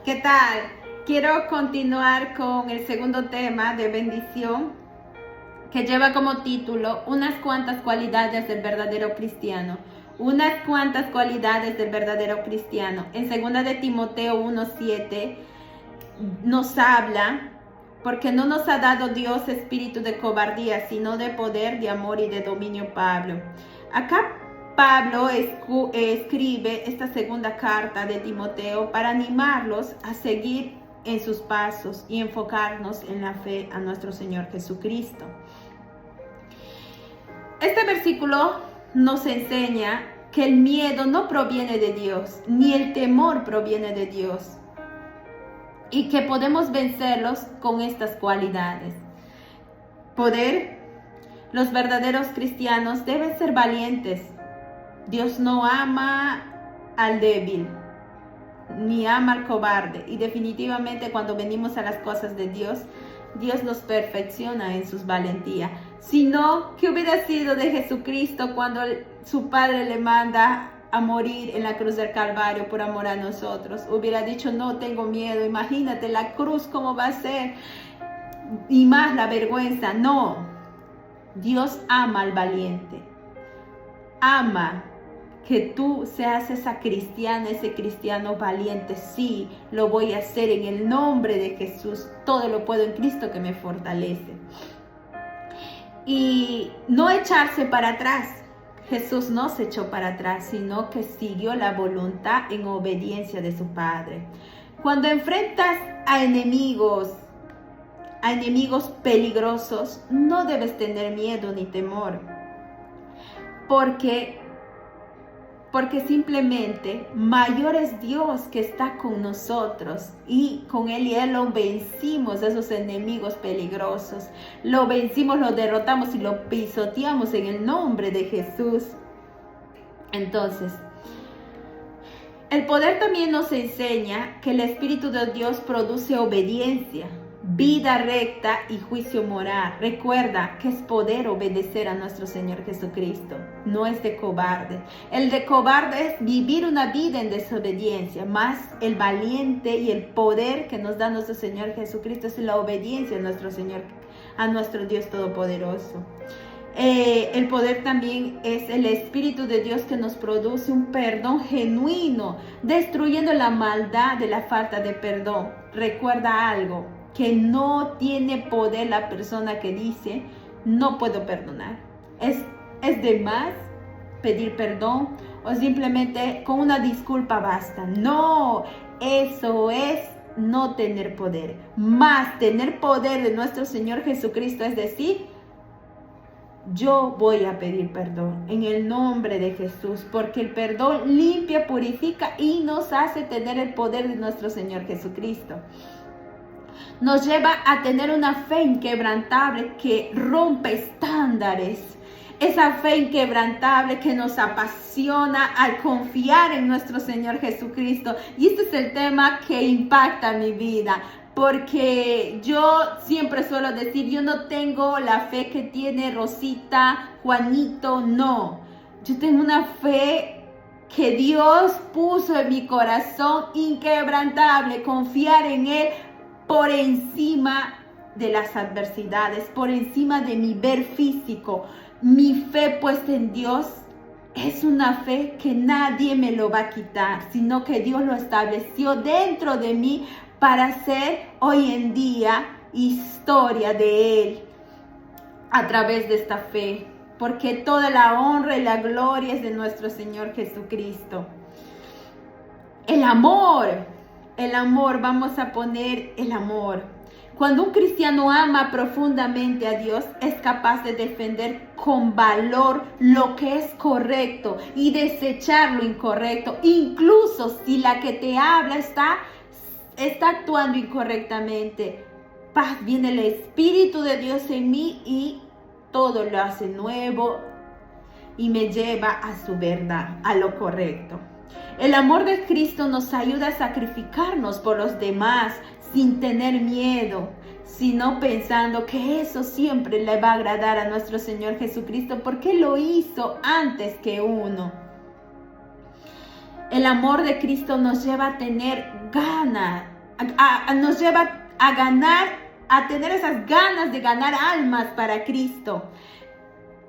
¿Qué tal? Quiero continuar con el segundo tema de bendición que lleva como título unas cuantas cualidades del verdadero cristiano. Unas cuantas cualidades del verdadero cristiano. En 2 de Timoteo 1:7 nos habla, porque no nos ha dado Dios espíritu de cobardía, sino de poder, de amor y de dominio. Acá Pablo escribe esta segunda carta de Timoteo para animarlos a seguir en sus pasos y enfocarnos en la fe a nuestro Señor Jesucristo. Este versículo nos enseña que el miedo no proviene de Dios, ni el temor proviene de Dios, y que podemos vencerlos con estas cualidades. Poder. Los verdaderos cristianos deben ser valientes. Dios no ama al débil, ni ama al cobarde. Y definitivamente cuando venimos a las cosas de Dios, Dios los perfecciona en sus valentías. Si no, ¿qué hubiera sido de Jesucristo cuando su Padre le manda a morir en la cruz del Calvario por amor a nosotros? Hubiera dicho, no tengo miedo, imagínate la cruz cómo va a ser, y más la vergüenza. No, Dios ama al valiente, ama que tú seas esa cristiana, ese cristiano valiente. Sí, lo voy a hacer en el nombre de Jesús. Todo lo puedo en Cristo que me fortalece. Y no echarse para atrás. Jesús no se echó para atrás, sino que siguió la voluntad en obediencia de su Padre. Cuando enfrentas a enemigos peligrosos, no debes tener miedo ni temor. Porque simplemente mayor es Dios que está con nosotros, y con Él y Él lo vencimos, esos enemigos peligrosos. Lo vencimos, lo derrotamos y lo pisoteamos en el nombre de Jesús. Entonces, el poder también nos enseña que el Espíritu de Dios produce obediencia, vida recta y juicio moral. Recuerda que es poder obedecer a nuestro Señor Jesucristo, no es de cobarde. El de cobarde es vivir una vida en desobediencia, más el valiente y el poder que nos da nuestro Señor Jesucristo es la obediencia a nuestro Señor, a nuestro Dios Todopoderoso. El poder también es el Espíritu de Dios que nos produce un perdón genuino, destruyendo la maldad de la falta de perdón. Recuerda algo, que no tiene poder la persona que dice, no puedo perdonar. Es de más pedir perdón o simplemente con una disculpa basta. No, eso es no tener poder. Más tener poder de nuestro Señor Jesucristo, es decir, yo voy a pedir perdón en el nombre de Jesús, porque el perdón limpia, purifica y nos hace tener el poder de nuestro Señor Jesucristo. Nos lleva a tener una fe inquebrantable que rompe estándares. Esa fe inquebrantable que nos apasiona al confiar en nuestro Señor Jesucristo. Y este es el tema que impacta mi vida. Porque yo siempre suelo decir, yo no tengo la fe que tiene Rosita, Juanito, no. Yo tengo una fe que Dios puso en mi corazón inquebrantable, confiar en Él por encima de las adversidades, por encima de mi ver físico. Mi fe puesta en Dios es una fe que nadie me lo va a quitar, sino que Dios lo estableció dentro de mí para hacer hoy en día historia de Él a través de esta fe, porque toda la honra y la gloria es de nuestro Señor Jesucristo. El amor, vamos a poner el amor. Cuando un cristiano ama profundamente a Dios, es capaz de defender con valor lo que es correcto y desechar lo incorrecto, incluso si la que te habla está actuando incorrectamente. Paz, viene el Espíritu de Dios en mí y todo lo hace nuevo y me lleva a su verdad, a lo correcto. El amor de Cristo nos ayuda a sacrificarnos por los demás sin tener miedo, sino pensando que eso siempre le va a agradar a nuestro Señor Jesucristo porque lo hizo antes que uno. El amor de Cristo nos lleva a tener ganas nos lleva a ganar, a tener esas ganas de ganar almas para Cristo.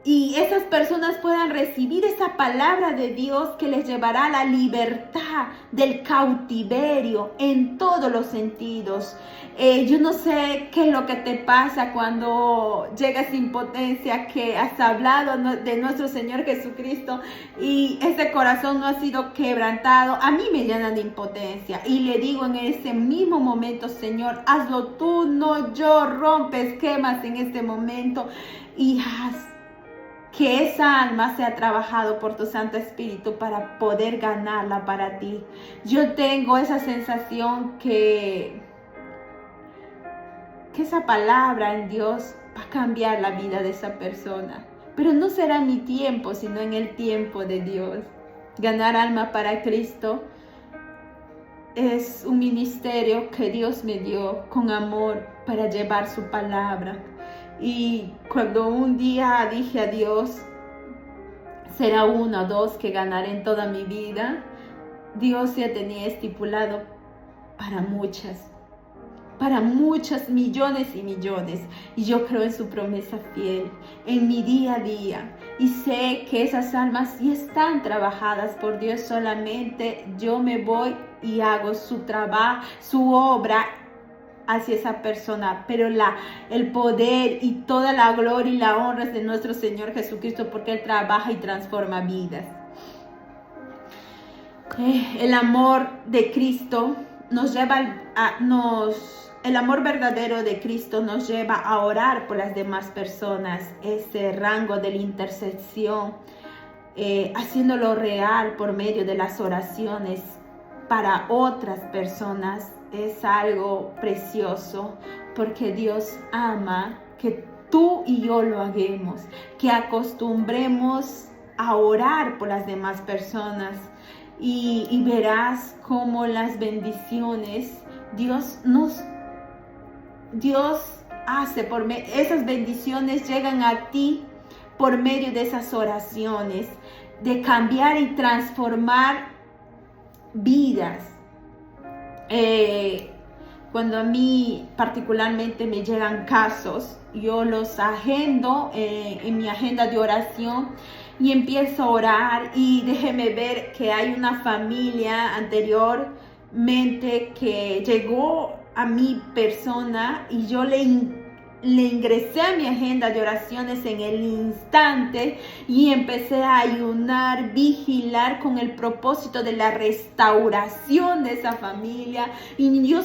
Y esas personas puedan recibir esa palabra de Dios que les llevará a la libertad del cautiverio en todos los sentidos. Yo no sé qué es lo que te pasa cuando llega esa impotencia, que has hablado de nuestro Señor Jesucristo y ese corazón no ha sido quebrantado. A mí me llena de impotencia y le digo en ese mismo momento: Señor, hazlo tú, no yo. Rompe esquemas en este momento y haz que esa alma sea trabajado por tu Santo Espíritu para poder ganarla para ti. Yo tengo esa sensación que esa palabra en Dios va a cambiar la vida de esa persona. Pero no será en mi tiempo, sino en el tiempo de Dios. Ganar alma para Cristo es un ministerio que Dios me dio con amor para llevar su palabra. Y cuando un día dije a Dios, será 1 o 2 que ganaré en toda mi vida, Dios ya tenía estipulado para muchas, millones y millones. Y yo creo en su promesa fiel, en mi día a día. Y sé que esas almas ya están trabajadas por Dios, solamente yo me voy y hago su trabajo, su obra hacia esa persona, pero el poder y toda la gloria y la honra es de nuestro Señor Jesucristo, porque Él trabaja y transforma vidas. El amor de Cristo nos lleva el amor verdadero de Cristo nos lleva a orar por las demás personas, ese rango de la intercesión, haciéndolo real por medio de las oraciones para otras personas. Es algo precioso, porque Dios ama que tú y yo lo hagamos, que acostumbremos a orar por las demás personas y verás cómo las bendiciones Dios hace esas bendiciones llegan a ti por medio de esas oraciones, de cambiar y transformar vidas. Cuando a mí particularmente me llegan casos, yo los agendo en mi agenda de oración y empiezo a orar. Y déjeme ver que hay una familia anteriormente que llegó a mi persona y yo le ingresé a mi agenda de oraciones en el instante y empecé a ayunar, vigilar con el propósito de la restauración de esa familia. Y yo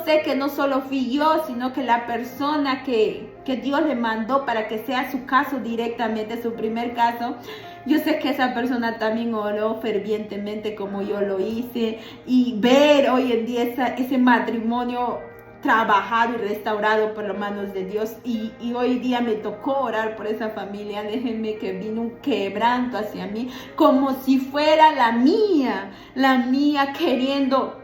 sé que no solo fui yo, sino que la persona que Dios le mandó para que sea su caso directamente, su primer caso, yo sé que esa persona también oró fervientemente como yo lo hice. Y ver hoy en día ese matrimonio trabajado y restaurado por las manos de Dios, y hoy día me tocó orar por esa familia. Déjenme que vino un quebranto hacia mí, como si fuera la mía, queriendo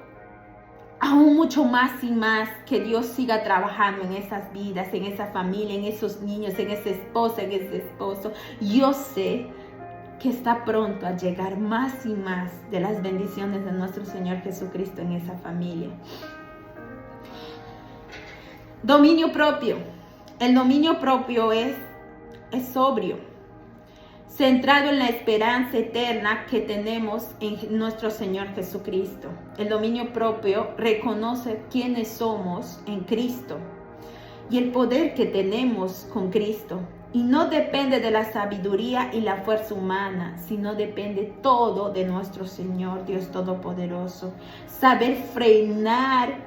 aún mucho más y más que Dios siga trabajando en esas vidas, en esa familia, en esos niños, en esa esposa, en ese esposo. Yo sé que está pronto a llegar más y más de las bendiciones de nuestro Señor Jesucristo en esa familia. Dominio propio. El dominio propio es sobrio, centrado en la esperanza eterna que tenemos en nuestro Señor Jesucristo. El dominio propio reconoce quiénes somos en Cristo y el poder que tenemos con Cristo. Y no depende de la sabiduría y la fuerza humana, sino depende todo de nuestro Señor Dios Todopoderoso. Saber frenar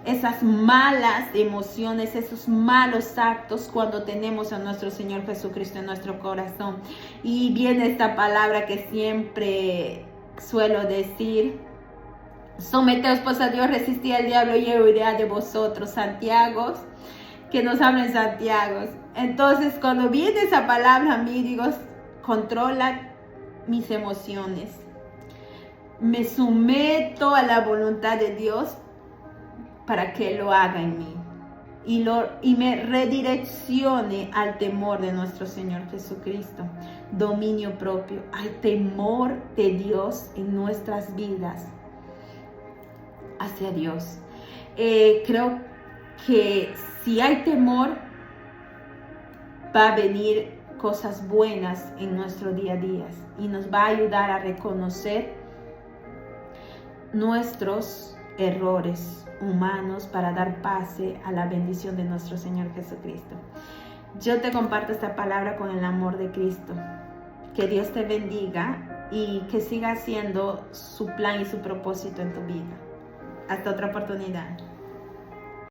esas malas emociones, esos malos actos cuando tenemos a nuestro Señor Jesucristo en nuestro corazón. Y viene esta palabra que siempre suelo decir: someteos pues a Dios, resistid al diablo y él huirá de vosotros. Santiago, que nos habla en Santiago. Entonces, cuando viene esa palabra a mí, digo, controla mis emociones. Me someto a la voluntad de Dios para que lo haga en mí y me redireccione al temor de nuestro Señor Jesucristo. Dominio propio, al temor de Dios en nuestras vidas hacia Dios. Creo que si hay temor, va a venir cosas buenas en nuestro día a día y nos va a ayudar a reconocer nuestros errores humanos para dar pase a la bendición de nuestro Señor Jesucristo. Yo te comparto esta palabra con el amor de Cristo. Que Dios te bendiga y que siga haciendo su plan y su propósito en tu vida. Hasta otra oportunidad.